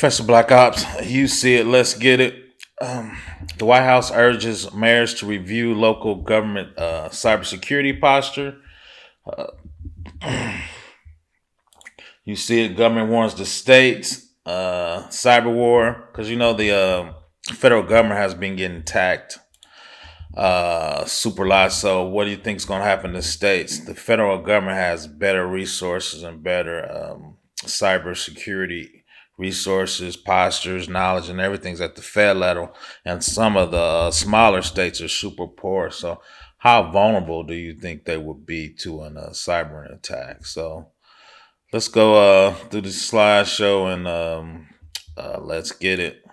Professor Black Ops, you see it, let's get it. The White House urges mayors to review local government cybersecurity posture. Uh, you see it, government warns the states, cyber war, because you know the federal government has been getting attacked super lot. So what do you think is going to happen to the states? The federal government has better resources and better cybersecurity resources, postures, knowledge, and everything's at the Fed level. And some of the smaller states are super poor. So how vulnerable do you think they would be to a cyber attack? So let's go through the slideshow and let's get it.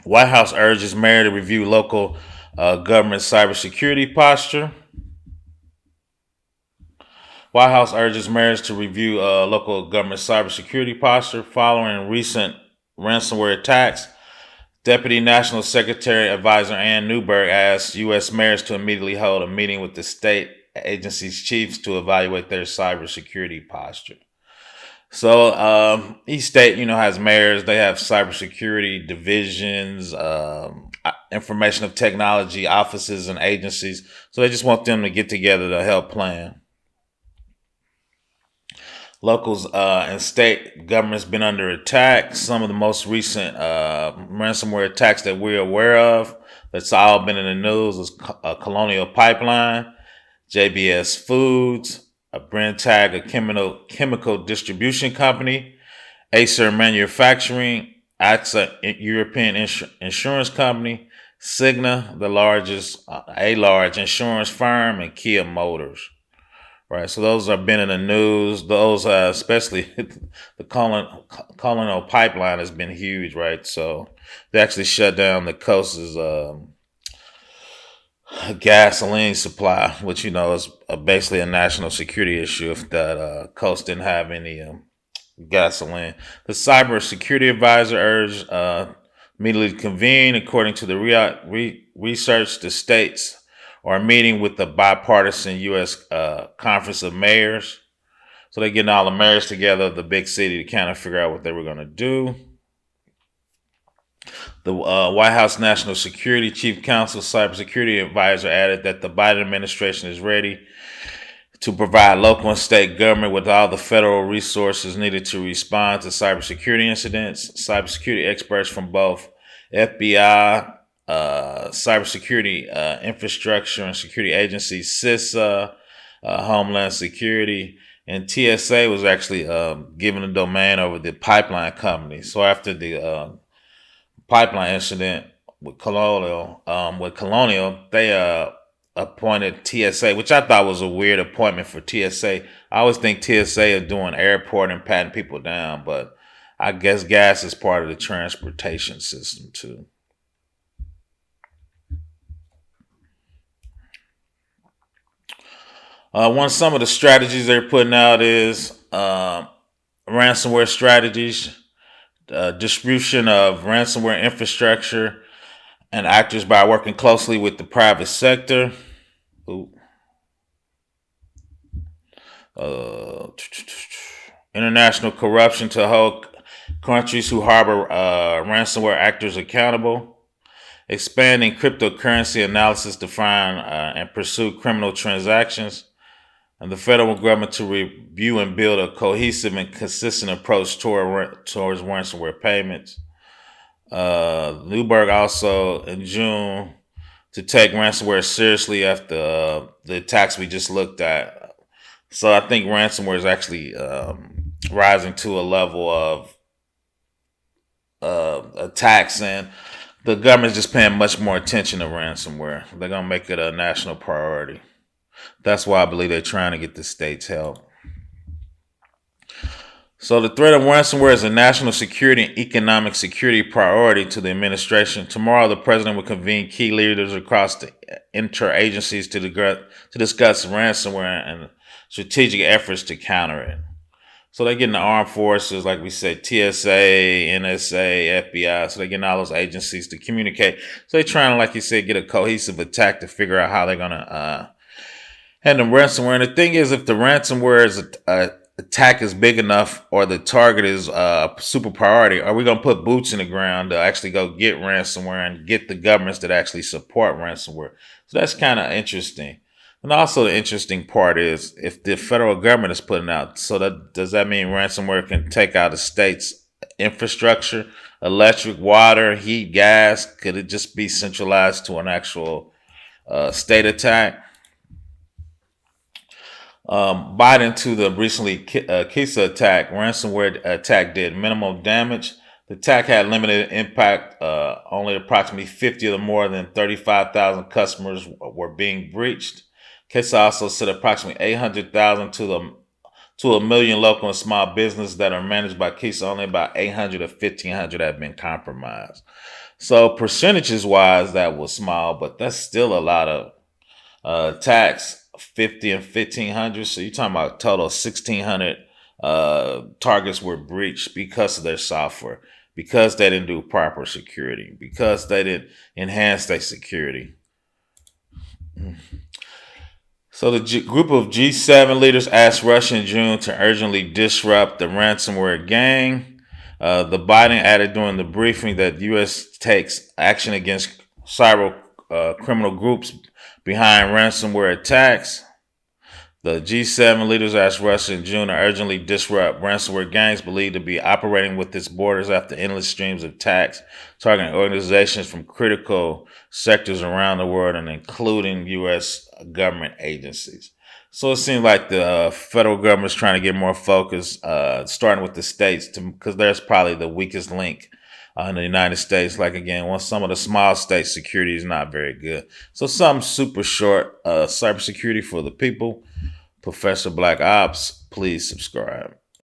White House urges mayor to review local government cybersecurity posture. White House urges mayors to review local government cybersecurity posture following recent ransomware attacks. Deputy National Secretary Advisor Ann Neuberger asked U.S. mayors to immediately hold a meeting with the state agencies' chiefs to evaluate their cybersecurity posture. So each state, has mayors. They have cybersecurity divisions, information of technology offices and agencies. So they just want them to get together to help plan. Locals and state governments been under attack. Some of the most recent ransomware attacks that we're aware of, that's all been in the news, is Colonial Pipeline, JBS Foods, Brentag, a chemical distribution company, Acer Manufacturing, AXA, European insurance company, Cigna, a large insurance firm, and Kia Motors. Right, so those have been in the news. Those, especially the Colonial Pipeline, has been huge, right? So they actually shut down the coast's gasoline supply, which is basically a national security issue if that coast didn't have any gasoline. The cybersecurity advisor urged immediately to convene. According to the research, the states are meeting with the bipartisan U.S. Conference of Mayors. So they're getting all the mayors together of the big city to kind of figure out what they were going to do. The White House National Security Chief Counsel Cybersecurity Advisor added that the Biden administration is ready to provide local and state government with all the federal resources needed to respond to cybersecurity incidents. Cybersecurity experts from both FBI, cybersecurity infrastructure and security agencies, CISA, Homeland Security, and TSA was actually given a domain over the pipeline company. So after the pipeline incident with Colonial, they appointed TSA, which I thought was a weird appointment for TSA. I always think TSA are doing airport and patting people down, but I guess gas is part of the transportation system too. Some of the strategies they're putting out is ransomware strategies, distribution of ransomware infrastructure and actors by working closely with the private sector. International corruption to hold countries who harbor ransomware actors accountable. Expanding cryptocurrency analysis to find and pursue criminal transactions. And the federal government to review and build a cohesive and consistent approach towards ransomware payments. Neuberger also in June to take ransomware seriously after the attacks we just looked at. So I think ransomware is actually rising to a level of attacks, and the government's just paying much more attention to ransomware. They're going to make it a national priority. That's why I believe they're trying to get the states help. So the threat of ransomware is a national security and economic security priority to the administration. Tomorrow, the president will convene key leaders across the interagencies to discuss ransomware and strategic efforts to counter it. So they're getting the armed forces, like we said, TSA, NSA, FBI. So they're getting all those agencies to communicate. So they're trying to, like you said, get a cohesive attack to figure out how they're going to handle ransomware. And the thing is, if the ransomware attack is big enough or the target is super priority, are we going to put boots in the ground to actually go get ransomware and get the governments that actually support ransomware? So that's kind of interesting. And also the interesting part is if the federal government is putting out, so that does that mean ransomware can take out a state's infrastructure, electric, water, heat, gas? Could it just be centralized to an actual state attack? Biden to the recently CISA attack, ransomware attack did minimal damage. The attack had limited impact. Only approximately 50 of the more than 35,000 customers were being breached. CISA also said approximately 800,000 to a million local and small businesses that are managed by CISA. Only about 800 or 1,500 have been compromised. So percentages wise, that was small, but that's still a lot of attacks. 50 and 1,500. So you're talking about a total of 1,600 targets were breached because of their software, because they didn't do proper security, because they didn't enhance their security. So the group of G7 leaders asked Russia in June to urgently disrupt the ransomware gang. The Biden added during the briefing that the U.S. takes action against cyber criminal groups behind ransomware attacks. The G7 leaders asked Russia in June to urgently disrupt ransomware gangs believed to be operating with its borders after endless streams of attacks targeting organizations from critical sectors around the world and including U.S. government agencies. So it seems like the federal government is trying to get more focus, starting with the states, because there's probably the weakest link in the United States. Like again, once some of the small states, security is not very good. So something super short, cybersecurity for the people. Professor Black Ops, please subscribe.